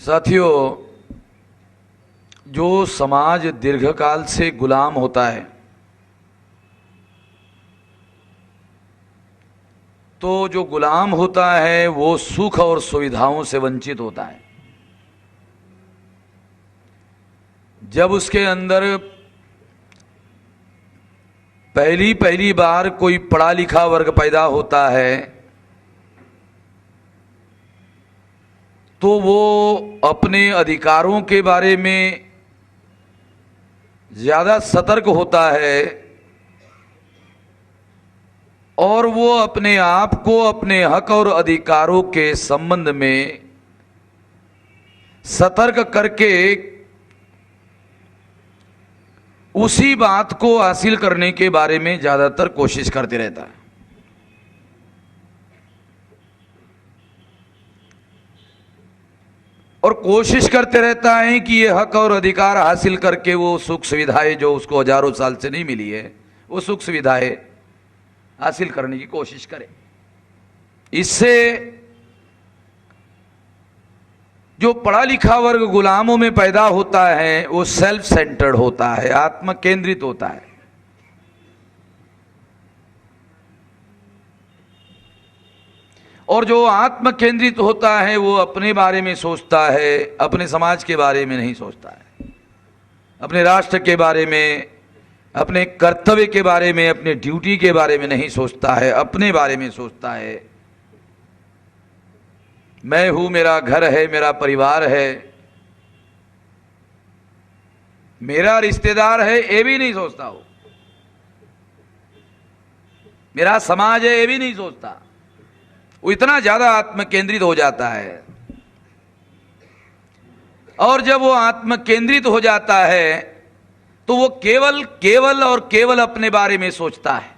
साथियों, जो समाज दीर्घकाल से गुलाम होता है तो जो गुलाम होता है वो सुख और सुविधाओं से वंचित होता है। जब उसके अंदर पहली बार कोई पढ़ा लिखा वर्ग पैदा होता है तो वो अपने अधिकारों के बारे में ज़्यादा सतर्क होता है और वो अपने आप को अपने हक और अधिकारों के संबंध में सतर्क करके उसी बात को हासिल करने के बारे में ज़्यादातर कोशिश करते रहता है। और कोशिश करते रहता है कि ये हक और अधिकार हासिल करके वो सुख सुविधाएं जो उसको हजारों साल से नहीं मिली है वो सुख सुविधाएं हासिल करने की कोशिश करे। इससे जो पढ़ा लिखा वर्ग गुलामों में पैदा होता है वो सेल्फ सेंटर्ड होता है, आत्म केंद्रित होता है। और जो आत्म केंद्रित होता है वो अपने बारे में सोचता है, अपने समाज के बारे में नहीं सोचता है, अपने राष्ट्र के बारे में, अपने कर्तव्य के बारे में, अपने ड्यूटी के बारे में नहीं सोचता है, अपने बारे में सोचता है। मैं हूं, मेरा घर है, मेरा परिवार है, मेरा रिश्तेदार है, ये भी नहीं सोचता हो, मेरा समाज है, ये भी नहीं सोचता। वो इतना ज्यादा आत्म केंद्रित हो जाता है। और जब वो आत्म केंद्रित हो जाता है तो वो केवल अपने बारे में सोचता है।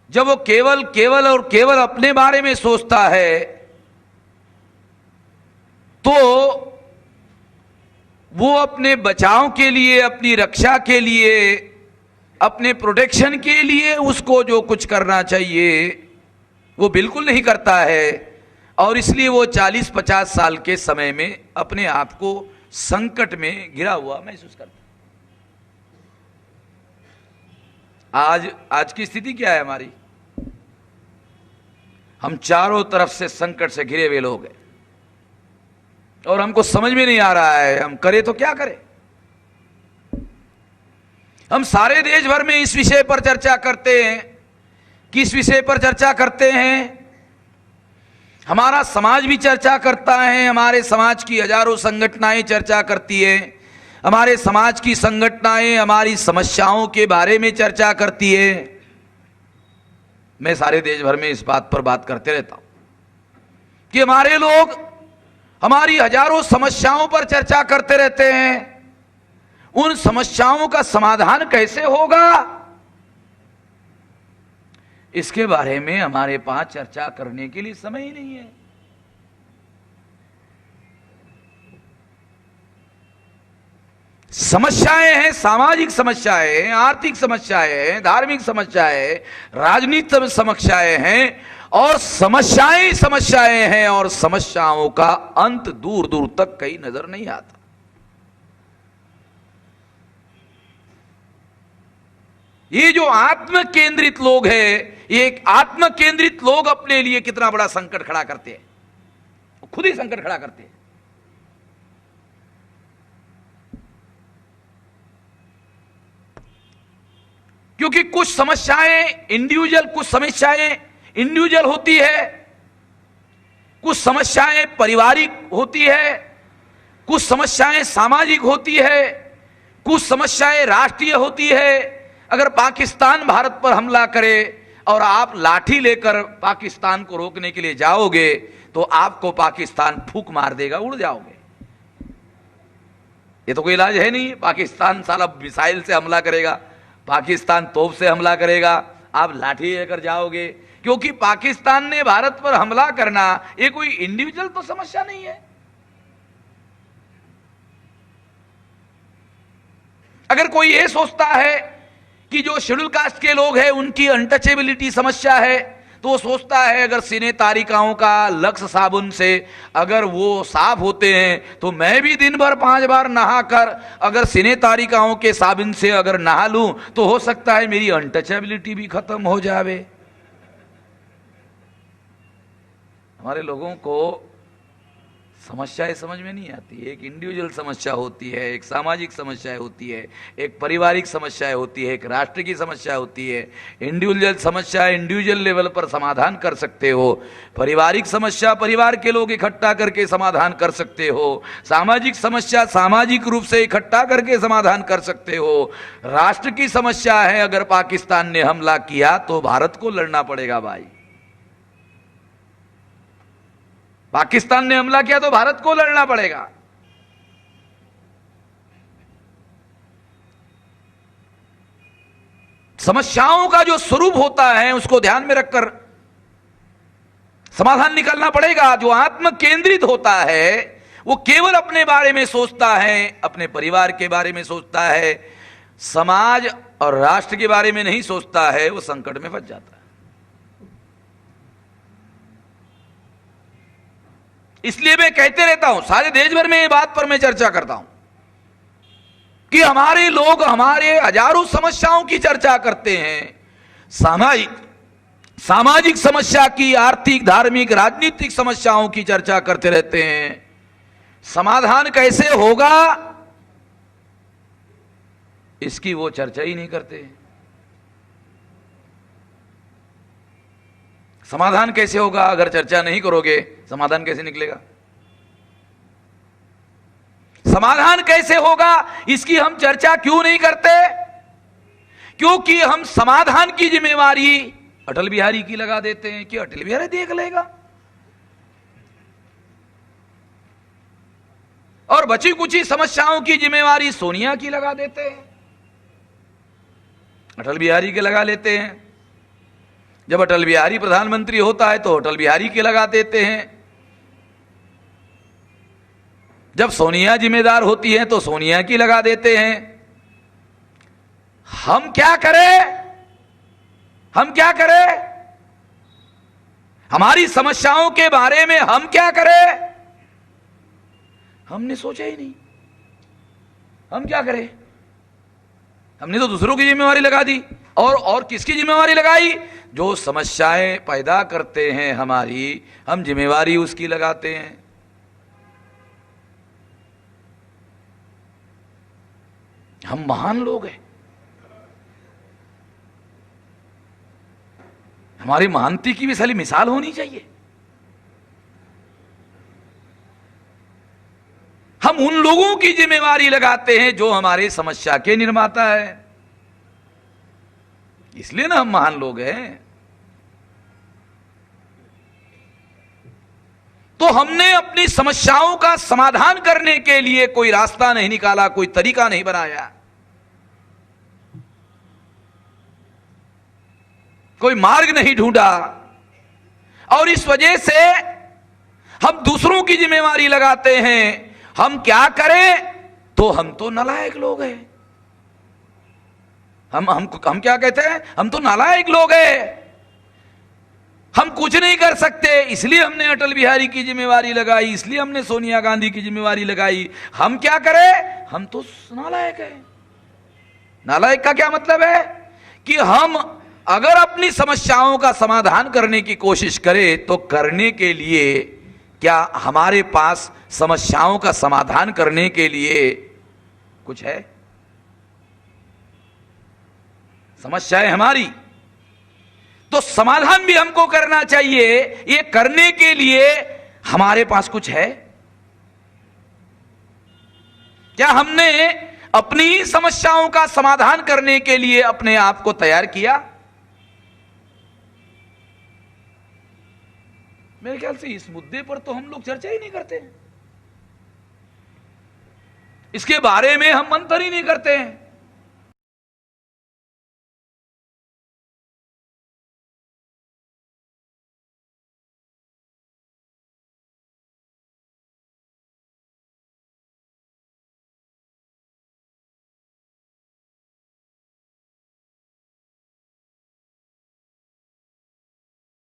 जब वो केवल अपने बारे में सोचता है तो वो अपने बचाव के लिए, अपनी रक्षा के लिए, अपने प्रोटेक्शन के लिए उसको जो कुछ करना चाहिए वो बिल्कुल नहीं करता है। और इसलिए वो 40-50 साल के समय में अपने आप को संकट में घिरा हुआ महसूस करता है। आज की स्थिति क्या है हमारी? हम चारों तरफ से संकट से घिरे हुए लोग हैं और हमको समझ में नहीं आ रहा है हम करें तो क्या करें। हम सारे देश भर में इस विषय पर चर्चा करते हैं। किस विषय पर चर्चा करते हैं? हमारा समाज भी चर्चा करता है, हमारे समाज की हजारों संगठनाएं चर्चा करती है, हमारे समाज की संगठनाएं हमारी समस्याओं के बारे में चर्चा करती है। मैं सारे देश भर में इस बात पर बात करते रहता हूं कि हमारे लोग हमारी हजारों समस्याओं पर चर्चा करते रहते हैं। उन समस्याओं का समाधान कैसे होगा इसके बारे में हमारे पास चर्चा करने के लिए समय ही नहीं है। समस्याएं हैं, सामाजिक समस्याएं हैं, आर्थिक समस्याएं हैं, धार्मिक समस्याएं, राजनीतिक समस्याएं हैं और समस्याएं हैं और समस्याओं का अंत दूर दूर तक कहीं नजर नहीं आता। ये जो आत्म केंद्रित लोग हैं, ये एक आत्म केंद्रित लोग अपने लिए कितना बड़ा संकट खड़ा करते हैं, खुद ही संकट खड़ा करते हैं। क्योंकि कुछ समस्याएं इंडिविजुअल होती है, कुछ समस्याएं पारिवारिक होती है, कुछ समस्याएं सामाजिक होती है, कुछ समस्याएं राष्ट्रीय होती है। अगर पाकिस्तान भारत पर हमला करे और आप लाठी लेकर पाकिस्तान को रोकने के लिए जाओगे तो आपको पाकिस्तान फूंक मार देगा, उड़ जाओगे। ये तो कोई इलाज है नहीं। पाकिस्तान साला मिसाइल से हमला करेगा, पाकिस्तान तोप से हमला करेगा, आप लाठी लेकर जाओगे। क्योंकि पाकिस्तान ने भारत पर हमला करना ये कोई इंडिविजुअल तो समस्या नहीं है। अगर कोई ये सोचता है कि जो शेड्यूल कास्ट के लोग हैं उनकी अनटचेबिलिटी समस्या है तो वो सोचता है अगर सीने तारिकाओं का लक्स साबुन से अगर वो साफ होते हैं तो मैं भी दिन भर 5 बार नहाकर अगर सीने तारिकाओं के साबुन से अगर नहा लूं तो हो सकता है मेरी अनटचेबिलिटी भी खत्म हो जावे। हमारे लोगों को समस्याएं समझ में नहीं आती। एक इंडिविजुअल समस्या होती है, एक सामाजिक समस्या होती है, एक पारिवारिक समस्या होती है, एक राष्ट्र की समस्या होती है। इंडिविजुअल समस्या इंडिविजुअल लेवल पर समाधान कर सकते हो, पारिवारिक समस्या परिवार के लोग इकट्ठा करके समाधान कर सकते हो, सामाजिक समस्या सामाजिक रूप से इकट्ठा करके समाधान कर सकते हो। राष्ट्र की समस्या है, अगर पाकिस्तान ने हमला किया तो भारत को लड़ना पड़ेगा भाई। पाकिस्तान ने हमला किया तो भारत को लड़ना पड़ेगा। समस्याओं का जो स्वरूप होता है उसको ध्यान में रखकर समाधान निकालना पड़ेगा। जो आत्म केंद्रित होता है वो केवल अपने बारे में सोचता है, अपने परिवार के बारे में सोचता है, समाज और राष्ट्र के बारे में नहीं सोचता है, वो संकट में फंस जाता है। इसलिए मैं कहते रहता हूं, सारे देश भर में ये बात पर मैं चर्चा करता हूं कि हमारे लोग हमारे हजारों समस्याओं की चर्चा करते हैं, सामाजिक समस्या की, आर्थिक, धार्मिक, राजनीतिक समस्याओं की चर्चा करते रहते हैं। समाधान कैसे होगा इसकी वो चर्चा ही नहीं करते। समाधान कैसे होगा अगर चर्चा नहीं करोगे, समाधान कैसे निकलेगा? समाधान कैसे होगा इसकी हम चर्चा क्यों नहीं करते? क्योंकि हम समाधान की जिम्मेवारी अटल बिहारी की लगा देते हैं कि अटल बिहारी देख लेगा, और बची कुची समस्याओं की जिम्मेवारी सोनिया की लगा देते हैं, अटल बिहारी के लगा लेते हैं। जब अटल बिहारी प्रधानमंत्री होता है तो अटल बिहारी के लगा देते हैं, जब सोनिया जिम्मेदार होती है तो सोनिया की लगा देते हैं। हम क्या करें? हम क्या करें? हमारी समस्याओं के बारे में हम क्या करें? हमने सोचा ही नहीं। हम क्या करें? हमने तो दूसरों की जिम्मेवारी लगा दी। और किसकी जिम्मेवारी लगाई? जो समस्याएं पैदा करते हैं हमारी, हम जिम्मेवारी उसकी लगाते हैं। हम महान लोग हैं, हमारी महानती की भी साली मिसाल होनी चाहिए। हम उन लोगों की जिम्मेवारी लगाते हैं जो हमारे समस्या के निर्माता है, इसलिए ना हम महान लोग हैं। तो हमने अपनी समस्याओं का समाधान करने के लिए कोई रास्ता नहीं निकाला, कोई तरीका नहीं बनाया, कोई मार्ग नहीं ढूंढा, और इस वजह से हम दूसरों की जिम्मेवारी लगाते हैं। हम क्या करें? तो हम तो नालायक लोग हैं। हम क्या कहते हैं? हम तो नालायक लोग हैं, हम कुछ नहीं कर सकते, इसलिए हमने अटल बिहारी की जिम्मेवारी लगाई, इसलिए हमने सोनिया गांधी की जिम्मेवारी लगाई। हम क्या करें? हम तो नालायक हैं। नालायक का क्या मतलब है? कि हम अगर अपनी समस्याओं का समाधान करने की कोशिश करें तो करने के लिए क्या हमारे पास समस्याओं का समाधान करने के लिए कुछ है? समस्याएं हमारी, तो समाधान भी हमको करना चाहिए। ये करने के लिए हमारे पास कुछ है क्या? हमने अपनी समस्याओं का समाधान करने के लिए अपने आप को तैयार किया? मेरे ख्याल से इस मुद्दे पर तो हम लोग चर्चा ही नहीं करते हैं, इसके बारे में हम मंथन ही नहीं करते हैं।